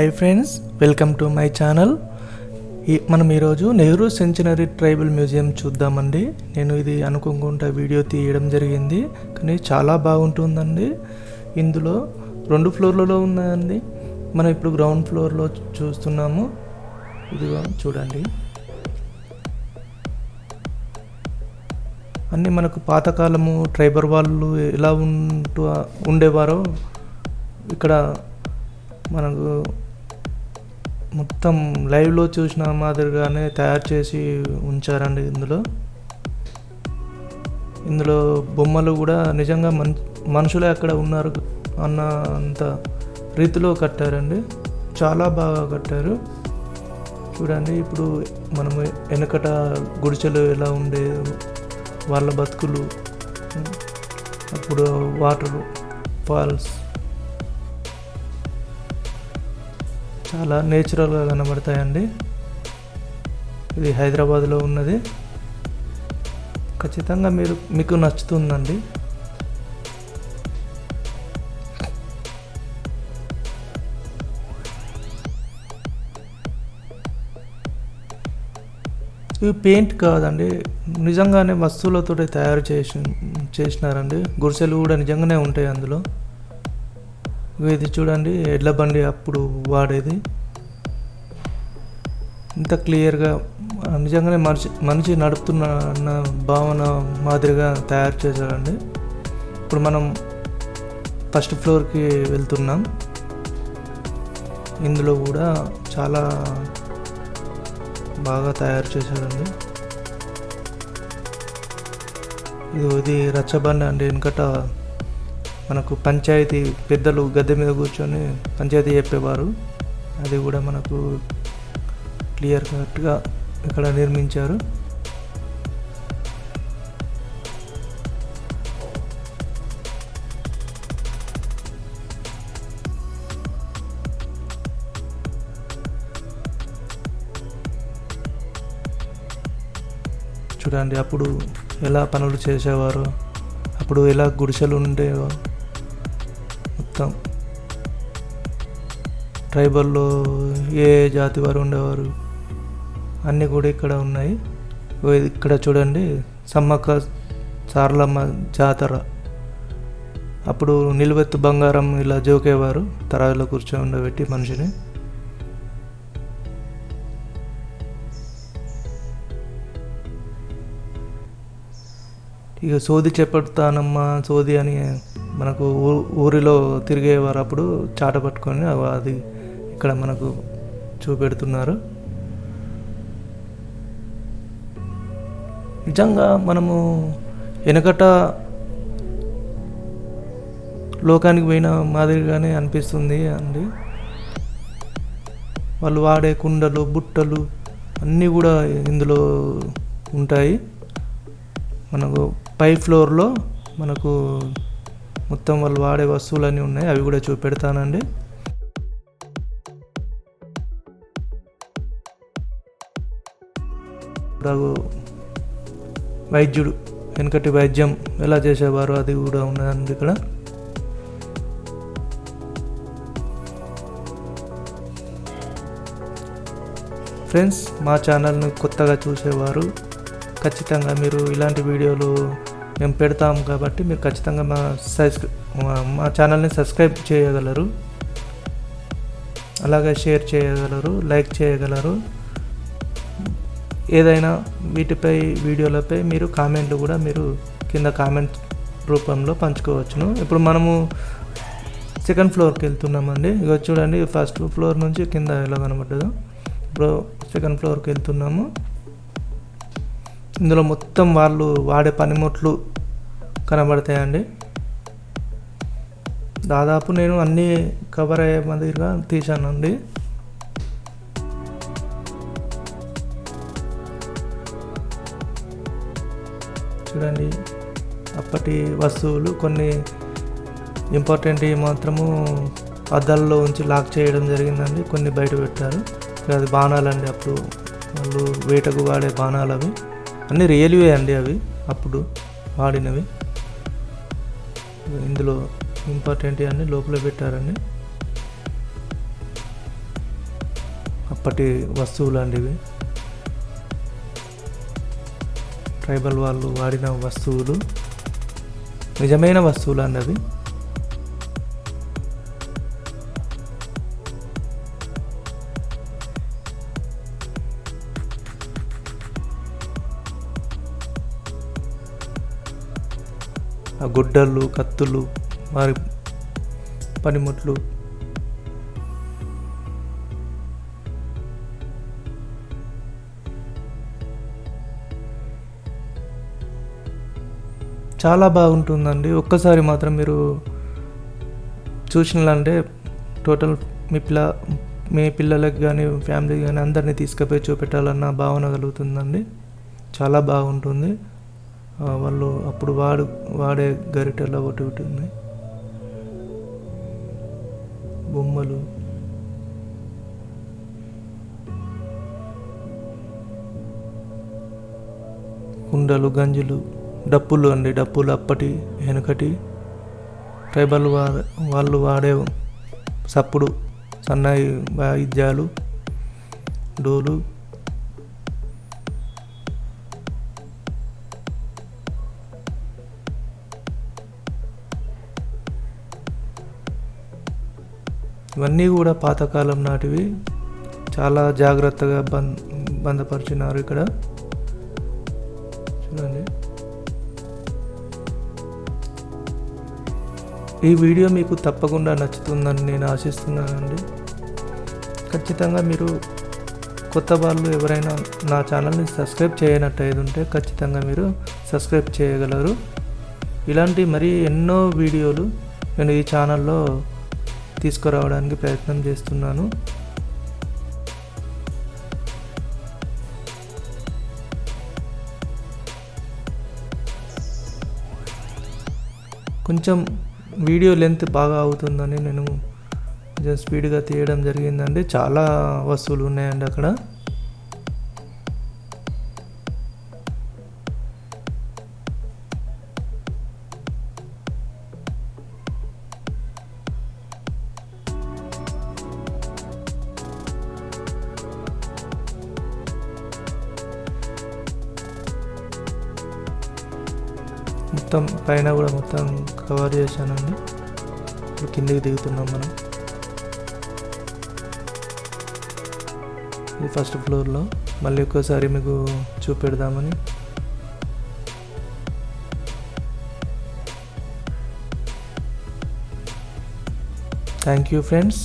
Hi friends, welcome to my channel. మనం ఈరోజు Nehru సెంచనరీ tribal museum చూద్దామండి. నేను ఇది అనుకోకుండా వీడియో తీయడం జరిగింది, కానీ చాలా బాగుంటుందండి. ఇందులో 2 ఫ్లోర్లలో ఉన్నాయండి. మనం ఇప్పుడు గ్రౌండ్ ఫ్లోర్లో చూస్తున్నాము. ఇదిగో చూడండి, అన్నీ మనకు పాతకాలము ట్రైబల్ వాళ్ళు ఎలా ఉండేవారో ఇక్కడ మనకు మొత్తం లైవ్లో చూసిన మాదిరిగానే తయారు చేసి ఉంచారండి. ఇందులో బొమ్మలు కూడా నిజంగా మనుషులే అక్కడ ఉన్నారు అన్న అంత రీతిలో కట్టారండి. చాలా బాగా కట్టారు. చూడండి, ఇప్పుడు మనము వెనకట గుడిసెలు ఎలా ఉండే వాళ్ళ బతుకులు, అప్పుడు వాటర్ ఫాల్స్ చాలా నేచురల్గా కనబడతాయండి. ఇది హైదరాబాద్లో ఉన్నది. ఖచ్చితంగా మీకు నచ్చుతుందండి. ఇవి పెయింట్ కాదండి, నిజంగానే వస్తువులతో తయారు చేసినారండి. గుడిసెలు కూడా నిజంగానే ఉంటాయి అందులో. ఇది చూడండి, ఎడ్ల బండి అప్పుడు వాడేది. ఇంత క్లియర్గా నిజంగానే మనిషి నడుపుతున్న అన్న భావన మాదిరిగా తయారు చేశారండి. ఇప్పుడు మనం ఫస్ట్ ఫ్లోర్కి వెళ్తున్నాం. ఇందులో కూడా చాలా బాగా తయారు చేశారండి. ఇది రచ్చబండి అండి. వెనకట మనకు పంచాయతీ పెద్దలు గద్దె మీద కూర్చొని పంచాయతీ చెప్పేవారు. అది కూడా మనకు క్లియర్ కట్గా ఇక్కడ నిర్మించారు. చూడండి, అప్పుడు ఎలా పనులు చేసేవారు, అప్పుడు ఎలా గుడిసెలు ఉండేవో. మొత్తం ట్రైబల్లో ఏ జాతి వారు ఉండేవారు అన్నీ కూడా ఇక్కడ ఉన్నాయి. ఇక్కడ చూడండి, సమ్మక్క సారలమ్మ జాతర అప్పుడు నిలువెత్తు బంగారం ఇలా జోకేవారు, తరాలో కూర్చోబెట్టి మనిషిని. ఇక సోది చెప్పడతానమ్మా సోది అని మనకు ఊరిలో తిరిగేవారు. అప్పుడు చాట పట్టుకొని అది ఇక్కడ మనకు చూపెడుతున్నారు. నిజంగా మనము వెనకట లోకానికి పోయిన మాదిరిగానే అనిపిస్తుంది అండి. వాళ్ళు వాడే కుండలు, బుట్టలు అన్నీ కూడా ఇందులో ఉంటాయి. మనకు పై ఫ్లోర్లో మనకు మొత్తం వాళ్ళు వాడే వస్తువులన్నీ ఉన్నాయి, అవి కూడా చూపెడతానండి. వైద్యుడు వెనకటి వైద్యం ఎలా చేసేవారు అది కూడా ఉన్నదండి ఇక్కడ. ఫ్రెండ్స్, మా ఛానల్ని కొత్తగా చూసేవారు ఖచ్చితంగా మీరు ఇలాంటి వీడియోలు మేము పెడతాము కాబట్టి మీరు ఖచ్చితంగా మా ఛానల్ని సబ్స్క్రైబ్ చేయగలరు, అలాగే షేర్ చేయగలరు, లైక్ చేయగలరు. ఏదైనా వీడియోలపై మీరు కామెంట్లు కూడా కింద కామెంట్ రూపంలో పంచుకోవచ్చును. ఇప్పుడు మనము సెకండ్ ఫ్లోర్కి వెళ్తున్నామండి. ఇక చూడండి, ఫస్ట్ ఫ్లోర్ నుంచి కింద ఎలా కనబడ్డదో. ఇప్పుడు సెకండ్ ఫ్లోర్కి వెళ్తున్నాము. ఇందులో మొత్తం వాళ్ళు వాడే పనిముట్లు కనబడతాయండి. దాదాపు నేను అన్నీ కవర్ అయ్యే మాదిరిగా తీశానండి. చూడండి, అప్పటి వస్తువులు కొన్ని ఇంపార్టెంట్ మాత్రము అద్దాల్లో ఉంచి లాక్ చేయడం జరిగిందండి. కొన్ని బయట పెట్టారు. అది బాణాలండి, అప్పుడు వాళ్ళు వేటకు వాడే బాణాలు. అవి అన్నీ రియల్వే అండి, అవి అప్పుడు వాడినవి. ఇందులో ఇంపార్టెంట్ అన్నీ లోపల పెట్టారండి. అప్పటి వస్తువులు అండి ఇవి. ట్రైబల్ వాళ్ళు వాడిన వస్తువులు, నిజమైన వస్తువులు అండి అవి. ఆ గుడ్డలు, కత్తులు, వారి పనిముట్లు, చాలా బాగుంటుందండి. ఒక్కసారి మాత్రం మీరు చూసినాలంటే టోటల్ మీ పిల్లలకి కానీ ఫ్యామిలీకి కానీ అందరినీ తీసుకుపోయి చూపెట్టాలన్న భావన కలుగుతుందండి. చాలా బాగుంటుంది. వాళ్ళు అప్పుడు వాడే గరిటెలు ఒకటి ఉంటుంది, బొమ్మలు, కుండలు, గంజులు, డప్పులు అండి. డప్పులు అప్పటి వెనుకటి ట్రైబల్ వాళ్ళు వాడే సప్పుడు, సన్నాయి వాయిద్యాలు, డోలు, ఇవన్నీ కూడా పాతకాలం నాటివి. చాలా జాగ్రత్తగా బంధపరిచినారు ఇక్కడ చూడండి. ఈ వీడియో మీకు తప్పకుండా నచ్చుతుందని నేను ఆశిస్తున్నానండి. ఖచ్చితంగా మీరు కొత్త వాళ్ళు ఎవరైనా నా ఛానల్ని సబ్స్క్రైబ్ చేయనట్టయితే ఉంటే ఖచ్చితంగా మీరు సబ్స్క్రైబ్ చేయగలరు. ఇలాంటి మరీ ఎన్నో వీడియోలు నేను ఈ ఛానల్లో తీసుకురావడానికి ప్రయత్నం చేస్తున్నాను. కొంచెం వీడియో లెంత్ బాగా అవుతుందని నేను కొంచెం స్పీడ్గా తీయడం జరిగిందండి. చాలా వస్తువులు ఉన్నాయండి అక్కడ. మొత్తం పైన కూడా మొత్తం కవర్ చేశానండి. ఇప్పుడు కిందకి దిగుతున్నాం మనం. ఇది ఫస్ట్ ఫ్లోర్లో. మళ్ళీ ఒక్కసారి మీకు చూపెడదామని. Thank you friends.